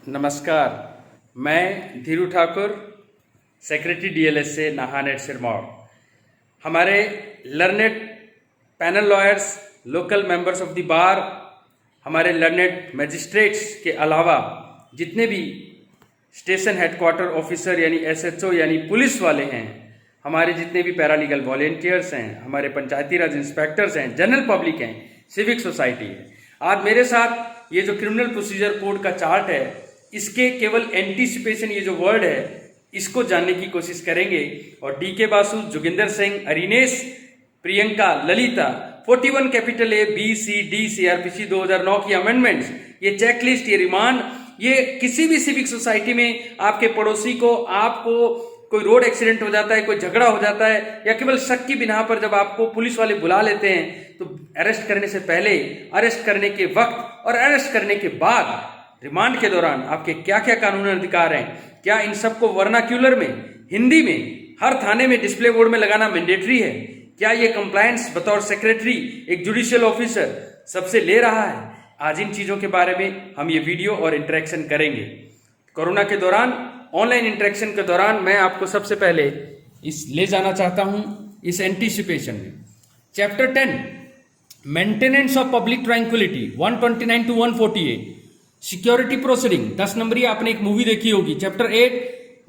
नमस्कार, मैं Dhiru Thakur, secretary DLS से नाहानेट सिरमौर। हमारे learned panel lawyers, local members of the bar, हमारे लर्नेड मैजिस्ट्रेट्स के अलावा जितने भी स्टेशन हेडक्वार्टर ऑफिसर यानी एसएचओ यानी पुलिस वाले हैं, हमारे जितने भी पैरालीगल वॉलेंटियर्स हैं, हमारे पंचायती राज इंस्पेक्टर्स हैं, जनरल पब्लिक हैं, सिविक सोसाइटी है, आज मेरे साथ ये जो क्रिमिनल प्रोसीजर कोड का चार्ट है, इसके केवल एंटीसिपेशन ये जो वर्ड है इसको जानने की कोशिश करेंगे। और D K Basu, Joginder Singh, Arinesh, Priyanka, Lalitha, 41 capital A B C D CrPC 2009 की अमेंडमेंट्स, ये चेकलिस्ट, ये रिमांड, ये किसी भी सिविक सोसाइटी में आपके पड़ोसी को, आपको कोई रोड एक्सीडेंट हो जाता है, कोई झगड़ा हो जाता है, या केवल शक की बिना पर जब आपको पुलिस वाले बुला लेते हैं तो अरेस्ट करने से पहले, अरेस्ट करने के वक्त और अरेस्ट करने के बाद, रिमांड के दौरान आपके क्या क्या कानूनी अधिकार हैं, क्या इन सबको वर्नाक्यूलर में, हिंदी में हर थाने में डिस्प्ले बोर्ड में लगाना मैंडेटरी है, क्या ये कंप्लायंस बतौर सेक्रेटरी एक जुडिशियल ऑफिसर सबसे ले रहा है। आज इन चीजों के बारे में हम ये वीडियो और इंटरेक्शन करेंगे। कोरोना के दौरान, ऑनलाइन इंटरेक्शन के दौरान मैं आपको सबसे पहले इस ले जाना चाहता हूं इस एंटीसिपेशन में। Chapter 10 maintenance of public tranquillity 129 to 148, security proceeding 10 नंबरी, आपने एक मूवी देखी होगी। चैप्टर 8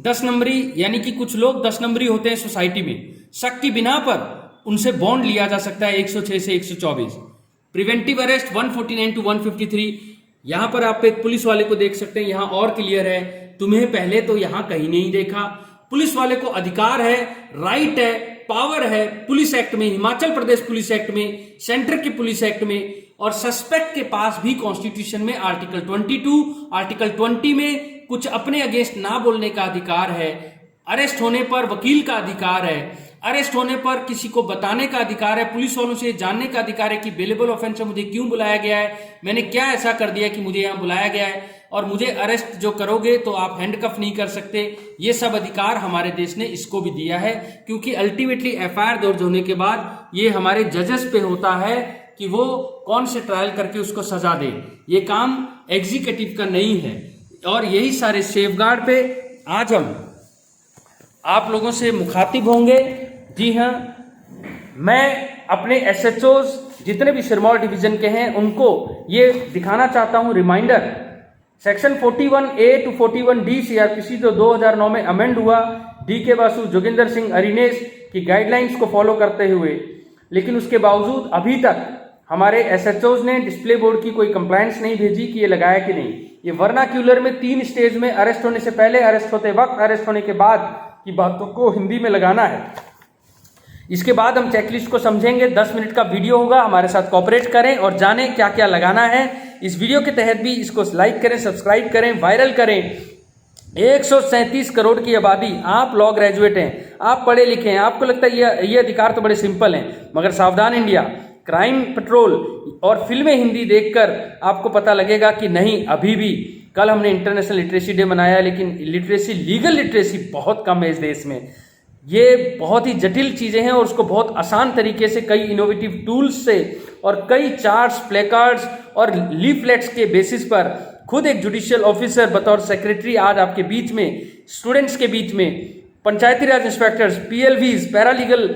10 नंबरी, यानी कि कुछ लोग 10 नंबरी होते हैं सोसाइटी में, शक की बिना पर उनसे बॉन्ड लिया जा सकता है 106 से 124। प्रिवेंटिव अरेस्ट 149 to 153, यहां पर आप एक पुलिस वाले को देख सकते हैं, यहां और क्लियर है, तुम्हें पहले तो यहां कहीं नहीं देखा। पुलिस वाले को अधिकार है, राइट है, पावर है पुलिस एक्ट में, हिमाचल प्रदेश पुलिस एक्ट में, सेंटर के पुलिस एक्ट में, और सस्पेक्ट के पास भी कॉन्स्टिट्यूशन में आर्टिकल 22, आर्टिकल 20 में कुछ अपने अगेंस्ट ना बोलने का अधिकार है, अरेस्ट होने पर वकील का अधिकार है, अरेस्ट होने पर किसी को बताने का अधिकार है, पुलिस वालों से जानने का अधिकार है कि बेलेबल ऑफेंस है, मुझे क्यों बुलाया गया है, मैंने क्या ऐसा कर दिया कि मुझे यहां बुलाया गया है, और मुझे अरेस्ट जो करोगे तो आप हैंडकफ नहीं कर सकते। ये सब अधिकार हमारे देश ने इसको भी दिया है, क्योंकि अल्टीमेटली एफआईआर दर्ज होने के बाद ये हमारे जजेस पे होता है कि वो कौन से ट्रायल करके उसको सजा दे। ये काम एग्जीक्यूटिव का नहीं है, और यही सारे सेफगार्ड पे आज हम आप लोगों से मुखातिब होंगे। जी हाँ, मैं अपने एसएचओज जितने भी सिरमौर डिवीजन के हैं उनको ये दिखाना चाहता हूं reminder, section 41A to 41D CrPC जो 2009 में अमेंड हुआ, डीके बासु, जोगिंदर सिंह, अरिनेश की गाइडलाइंस को फॉलो करते हुए, लेकिन उसके बावजूद अभी तक हमारे एसएचओज ने डिस्प्ले बोर्ड की कोई कंप्लायंस नहीं भेजी कि ये लगाया कि नहीं। ये वर्नाक्यूलर में 3 स्टेज में, अरेस्ट होने से पहले, अरेस्ट होते वक्त, अरेस्ट होने के बाद की बातों को हिंदी में लगाना है। इसके बाद हम चेकलिस्ट को समझेंगे। 10 मिनट का वीडियो होगा, हमारे साथ कोऑपरेट करें और जानें क्या क्या लगाना है। इस वीडियो के तहत भी इसको लाइक करें, सब्सक्राइब करें, वायरल करें। 137 करोड़ की आबादी, आप लॉ ग्रेजुएट हैं, आप पढ़े लिखे हैं, आपको लगता है ये अधिकार तो बड़े सिंपल हैं, मगर सावधान इंडिया, क्राइम पेट्रोल और फिल्में हिंदी देखकर आपको पता लगेगा कि नहीं, अभी भी। कल हमने इंटरनेशनल लिटरेसी डे मनाया, लेकिन लिटरेसी, लीगल लिटरेसी बहुत कम है इस देश में। ये बहुत ही जटिल चीजें हैं और उसको बहुत आसान तरीके से कई इनोवेटिव टूल्स से और कई चार्ट्स, प्लेकार्ड्स और लीफलेट्स के बेसिस पर खुद एक जुडिशियल ऑफिसर बतौर सेक्रेटरी आज आपके बीच में, स्टूडेंट्स के बीच में, पंचायती राज इंस्पेक्टर्स, पीएलवीज, पैरालीगल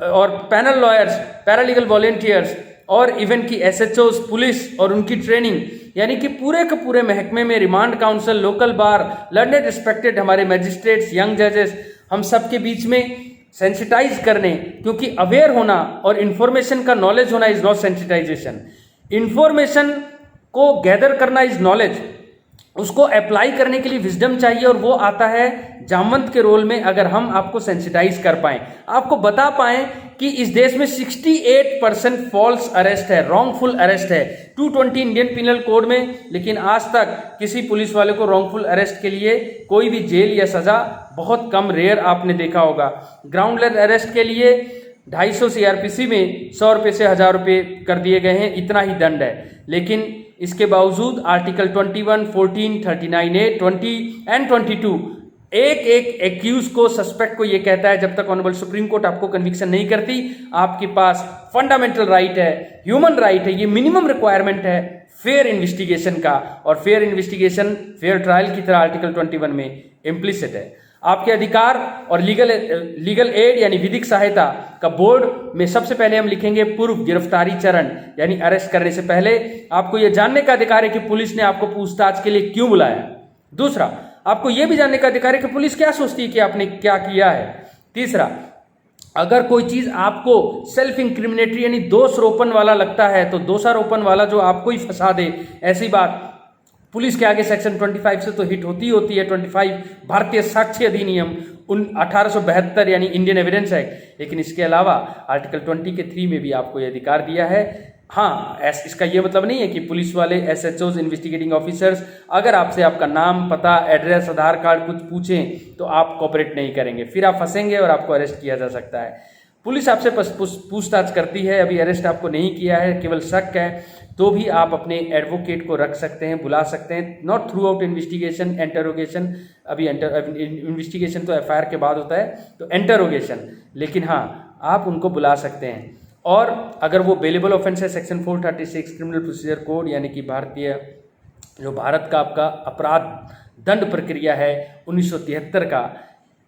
और पैनल लॉयर्स, पैरालीगल वॉलेंटियर्स और इवन की एसएचओज, पुलिस और उनकी ट्रेनिंग, यानी कि पूरे के पूरे महकमे में रिमांड काउंसिल, लोकल बार, लर्नेड रिस्पेक्टेड हमारे मैजिस्ट्रेट्स, यंग जजेस, हम सब के बीच में सेंसिटाइज करने, क्योंकि अवेयर होना और इंफॉर्मेशन का नॉलेज होना इज नॉट सेंसिटाइजेशन। इंफॉर्मेशन को गैदर करना इज नॉलेज, उसको अप्लाई करने के लिए विजडम चाहिए, और वो आता है जामवंत के रोल में। अगर हम आपको सेंसिटाइज कर पाएं, आपको बता पाएं कि इस देश में 68% फॉल्स अरेस्ट है, रॉन्गफुल अरेस्ट है 220 इंडियन पिनल कोड में, लेकिन आज तक किसी पुलिस वाले को रॉन्गफुल अरेस्ट के लिए कोई भी जेल या सजा, बहुत कम, रेयर आपने देखा होगा। ग्राउंडलेस अरेस्ट के लिए 250 सीआरपीसी में 100 रुपये से 1000 रुपये कर दिए गए हैं, इतना ही दंड है। लेकिन इसके बावजूद आर्टिकल 21, 14, 39A, 20 एंड 22 एक एक्यूज को, सस्पेक्ट को ये कहता है जब तक ऑनरेबल सुप्रीम कोर्ट आपको कन्विक्शन नहीं करती, आपके पास फंडामेंटल राइट है, ह्यूमन राइट है, ये मिनिमम रिक्वायरमेंट है, फेयर इन्वेस्टिगेशन का, और फेयर इन्वेस्टिगेशन फेयर ट्रायल की तरह आर्टिकल 21 में इम्प्लिसिट है। आपके अधिकार और लीगल एड यानी विधिक सहायता का बोर्ड में सबसे पहले हम लिखेंगे पूर्व गिरफ्तारी चरण, यानी अरेस्ट करने से पहले आपको यह जानने का अधिकार है कि पुलिस ने आपको पूछताछ के लिए क्यों बुलाया। दूसरा, आपको यह भी जानने का अधिकार है कि पुलिस क्या सोचती है कि आपने क्या किया है। तीसरा, अगर कोई चीज आपको सेल्फ इंक्रिमिनेटरी यानी दोषारोपण वाला लगता है, तो दोषारोपण वाला जो आपको ही फंसा दे, ऐसी बात पुलिस के आगे सेक्शन 25 से तो हिट होती है 25 भारतीय साक्ष्य अधिनियम 1872 यानी इंडियन एविडेंस एक्ट। लेकिन इसके अलावा आर्टिकल 20 के 3 में भी आपको यह अधिकार दिया है। हाँ, इसका यह मतलब नहीं है कि पुलिस वाले SHOs इन्वेस्टिगेटिंग ऑफिसर्स अगर आपसे आपका नाम, पता, एड्रेस, आधार कार्ड कुछ पूछें तो आप कोऑपरेट नहीं करेंगे, फिर आप फंसेंगे और आपको अरेस्ट किया जा सकता है। पुलिस आपसे पूछताछ करती है, अभी अरेस्ट आपको नहीं किया है, केवल शक है, तो भी आप अपने एडवोकेट को रख सकते हैं, बुला सकते हैं। Not through out investigation, interrogation, अभी इन्वेस्टिगेशन तो FIR के बाद होता है, तो इंटरोगेशन, लेकिन हाँ आप उनको बुला सकते हैं। और अगर वो बेलेबल ऑफेंस है सेक्शन 436 क्रिमिनल प्रोसीजर कोड, यानी कि भारत का आपका अपराध दंड प्रक्रिया है 1973 का,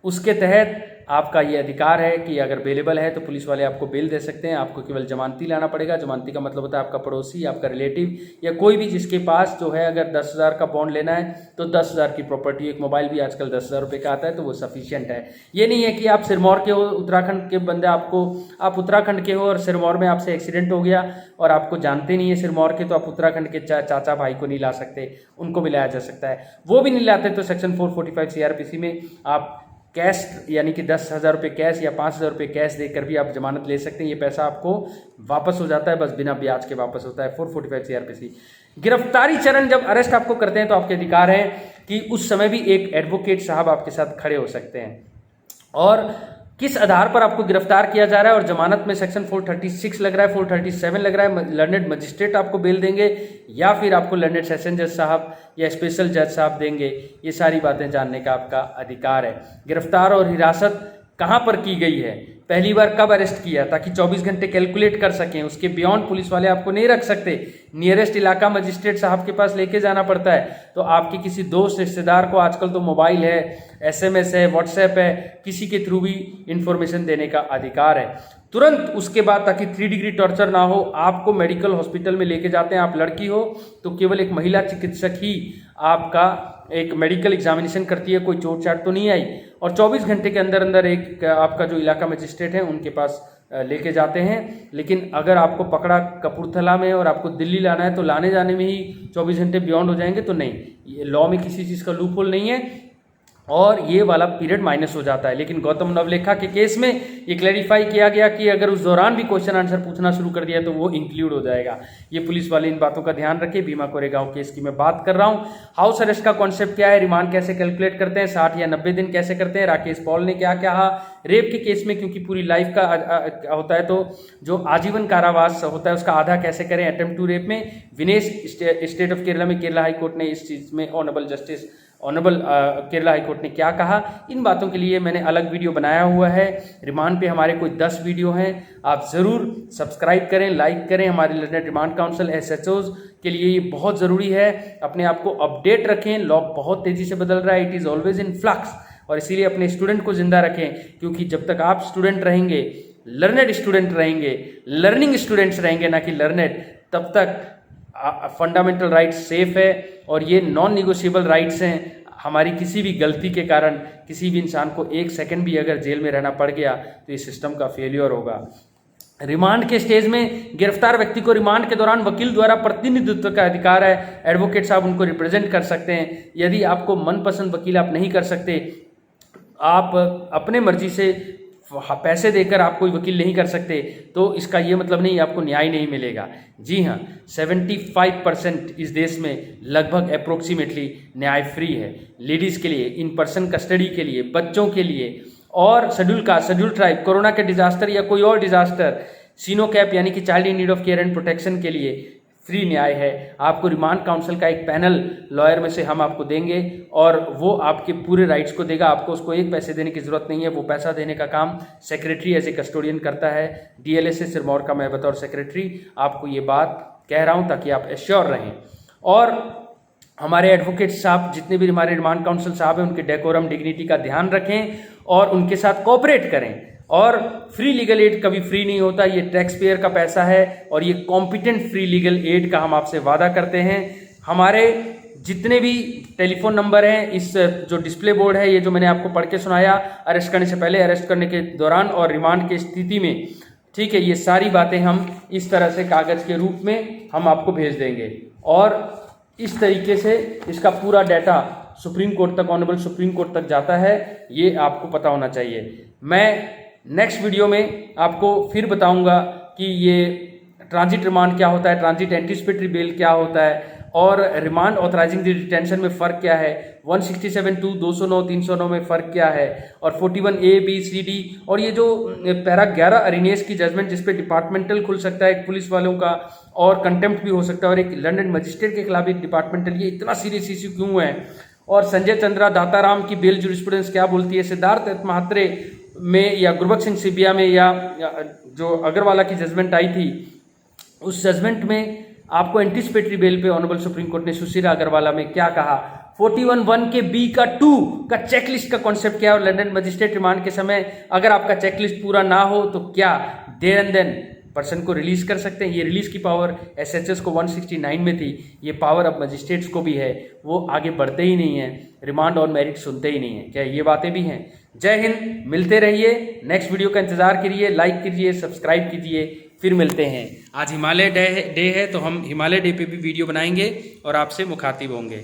उसके तहत आपका ये अधिकार है कि अगर बेलेबल है तो पुलिस वाले आपको बेल दे सकते हैं। आपको केवल जमानती लाना पड़ेगा। जमानती का मतलब होता है आपका पड़ोसी, आपका रिलेटिव या कोई भी जिसके पास जो है, अगर 10,000 का बॉन्ड लेना है तो 10,000 की प्रॉपर्टी, एक मोबाइल भी आजकल 10,000 रुपये का आता है, तो वो सफिशियंट है। ये नहीं है कि आप सिरमौर के हो, उत्तराखंड के बंदे आप उत्तराखंड के हो और सिरमौर में आपसे एक्सीडेंट हो गया और आपको जानते नहीं है सिरमौर के, तो आप उत्तराखंड के चाचा भाई को नहीं ला सकते, उनको भी लाया जा सकता है। वो भी नहीं लाते तो सेक्शन 445 CRPC में आप कैश यानी कि 10,000 रुपये कैश या 5,000 रुपये कैश देकर भी आप जमानत ले सकते हैं। ये पैसा आपको वापस हो जाता है, बस बिना ब्याज के वापस होता है। 445 CRPC। गिरफ्तारी चरण, जब अरेस्ट आपको करते हैं तो आपके अधिकार है कि उस समय भी एक एडवोकेट साहब आपके साथ खड़े हो सकते हैं। और किस आधार पर आपको गिरफ्तार किया जा रहा है, और जमानत में सेक्शन 436 लग रहा है, 437 लग रहा है, लर्नेड मजिस्ट्रेट आपको बेल देंगे या फिर आपको लर्नेड सेशन जज साहब या स्पेशल जज साहब देंगे, ये सारी बातें जानने का आपका अधिकार है। गिरफ्तार और हिरासत कहाँ पर की गई है, पहली बार कब अरेस्ट किया, ताकि 24 घंटे कैलकुलेट कर सकें, उसके बियॉन्ड पुलिस वाले आपको नहीं रख सकते। नियरेस्ट इलाका मजिस्ट्रेट साहब के पास लेके जाना पड़ता है। तो आपके किसी दोस्त रिश्तेदार को, आजकल तो मोबाइल है, SMS है, WhatsApp है, किसी के थ्रू भी इंफॉर्मेशन देने का अधिकार है। तुरंत उसके बाद, ताकि 3 डिग्री टॉर्चर ना हो, आपको मेडिकल हॉस्पिटल में लेके जाते हैं। आप लड़की हो तो केवल एक महिला चिकित्सक ही आपका एक मेडिकल एग्जामिनेशन करती है, कोई चोट चाट तो नहीं आई, और 24 घंटे के अंदर अंदर एक आपका जो इलाका मजिस्ट्रेट है उनके पास लेके जाते हैं। लेकिन अगर आपको पकड़ा कपूरथला में और आपको दिल्ली लाना है तो लाने जाने में ही 24 घंटे बियॉन्ड हो जाएंगे, तो नहीं, ये लॉ में किसी चीज़ का लूप होल नहीं है और ये वाला पीरियड माइनस हो जाता है। लेकिन गौतम नवलेखा के केस में ये क्लैरिफाई किया गया कि अगर उस दौरान भी क्वेश्चन आंसर पूछना शुरू कर दिया तो वो इंक्लूड हो जाएगा। ये पुलिस वाले इन बातों का ध्यान रखें। भीमा कोरेगांव केस की मैं बात कर रहा हूँ। हाउस अरेस्ट का कॉन्सेप्ट क्या है, रिमांड कैसे कैलकुलेट करते हैं, 60 या 90 दिन कैसे करते हैं, राकेश पॉल ने क्या कहा। रेप के केस में क्योंकि पूरी लाइफ का होता है, तो जो आजीवन कारावास होता है उसका आधा कैसे करें अटेम्प्ट टू रेप में। विनेश स्टेट ऑफ केरला में केरला हाईकोर्ट ने इस चीज़ में ऑनरेबल केरला हाईकोर्ट ने क्या कहा, इन बातों के लिए मैंने अलग वीडियो बनाया हुआ है। रिमांड पे हमारे कोई 10 वीडियो हैं, आप ज़रूर सब्सक्राइब करें, लाइक करें। हमारे लर्नेड रिमांड काउंसिल SHOs के लिए ये बहुत ज़रूरी है। अपने आप को अपडेट रखें, लॉ बहुत तेज़ी से बदल रहा है, it is always in flux, और इसीलिए अपने स्टूडेंट को जिंदा रखें, क्योंकि जब तक आप स्टूडेंट रहेंगे, लर्नेड स्टूडेंट रहेंगे, लर्निंग स्टूडेंट्स रहेंगे ना कि लर्नेड, तब तक फंडामेंटल राइट्स सेफ है और ये नॉन निगोशिएबल राइट्स हैं। हमारी किसी भी गलती के कारण किसी भी इंसान को 1 सेकंड भी अगर जेल में रहना पड़ गया तो ये सिस्टम का फेलियर होगा। रिमांड के स्टेज में गिरफ्तार व्यक्ति को रिमांड के दौरान वकील द्वारा प्रतिनिधित्व का अधिकार है। एडवोकेट साहब उनको रिप्रेजेंट कर सकते हैं। यदि आपको मनपसंद वकील आप नहीं कर सकते, आप अपने मर्जी से पैसे देकर आप कोई वकील नहीं कर सकते, तो इसका ये मतलब नहीं आपको न्याय नहीं मिलेगा। जी हाँ, 75% इस देश में लगभग अप्रोक्सीमेटली न्याय फ्री है। लेडीज़ के लिए, इन पर्सन कस्टडी के लिए, बच्चों के लिए, और शेड्यूल ट्राइब, कोरोना के डिजास्टर या कोई और डिजास्टर, सीनो कैप यानी कि child in need of care and protection के लिए फ्री न्याय है। आपको रिमांड काउंसिल का एक पैनल लॉयर में से हम आपको देंगे और वो आपके पूरे राइट्स को देगा। आपको उसको 1 पैसे देने की जरूरत नहीं है। वो पैसा देने का काम सेक्रेटरी एज ए कस्टोडियन करता है। DLSA सिरमौर का मैं बतौर सेक्रेटरी आपको ये बात कह रहा हूँ ताकि आप एश्योर रहें। और हमारे एडवोकेट साहब जितने भी हमारे रिमांड काउंसिल साहब हैं उनके डेकोरम डिग्निटी का ध्यान रखें और उनके साथ कोऑपरेट करें। और फ्री लीगल एड कभी फ्री नहीं होता, ये टैक्स पेयर का पैसा है और ये कॉम्पिटेंट फ्री लीगल एड का हम आपसे वादा करते हैं। हमारे जितने भी टेलीफोन नंबर हैं, इस जो डिस्प्ले बोर्ड है, ये जो मैंने आपको पढ़ के सुनाया, अरेस्ट करने से पहले, अरेस्ट करने के दौरान और रिमांड की स्थिति में, ठीक है, ये सारी बातें हम इस तरह से कागज के रूप में हम आपको भेज देंगे और इस तरीके से इसका पूरा डाटा सुप्रीम कोर्ट तक, ऑनरेबल सुप्रीम कोर्ट तक जाता है, ये आपको पता होना चाहिए। मैं नेक्स्ट वीडियो में आपको फिर बताऊंगा कि ये ट्रांजिट रिमांड क्या होता है, ट्रांजिट एंटीसिपेटरी बेल क्या होता है और रिमांड ऑथराइजिंग द डिटेंशन में फ़र्क क्या है, 167(2), 209, 309 में फ़र्क क्या है और 41A, B, C, D और ये जो पैरा 11 अरेनियस की जजमेंट जिस पे डिपार्टमेंटल खुल सकता है एक पुलिस वालों का और कंटेम्प्ट भी हो सकता है और एक लंदन मजिस्ट्रेट के खिलाफ एक डिपार्टमेंटल, ये इतना सीरियस इश्यू क्यों है। और संजय चंद्रा दाताराम की बेल जूरिस्प्रूडेंस क्या बोलती है, सिद्धार्थ म्हात्रे में या गुरबख्श सिंह सिबिया में या जो अग्रवाला की जजमेंट आई थी, उस जजमेंट में आपको एंटीसिपेटरी बेल पे ऑनरेबल सुप्रीम कोर्ट ने सुशीला अग्रवाला में क्या कहा, 41(1) के B का 2 का चेकलिस्ट का कॉन्सेप्ट क्या है और लंदन मजिस्ट्रेट रिमांड के समय अगर आपका चेकलिस्ट पूरा ना हो तो क्या देयर एंड देन पर्सन को रिलीज कर सकते हैं। ये रिलीज की पावर SHS को 169 में थी, ये पावर अब मजिस्ट्रेट्स को भी है, वो आगे बढ़ते ही नहीं है, रिमांड ऑन मेरिट सुनते ही नहीं है। क्या ये बातें भी हैं? जय हिंद, मिलते रहिए, नेक्स्ट वीडियो का इंतजार करिए, लाइक कीजिए, सब्सक्राइब कीजिए, फिर मिलते हैं। आज हिमालय डे है तो हम हिमालय डे पे भी वीडियो बनाएंगे और आपसे मुखातिब होंगे।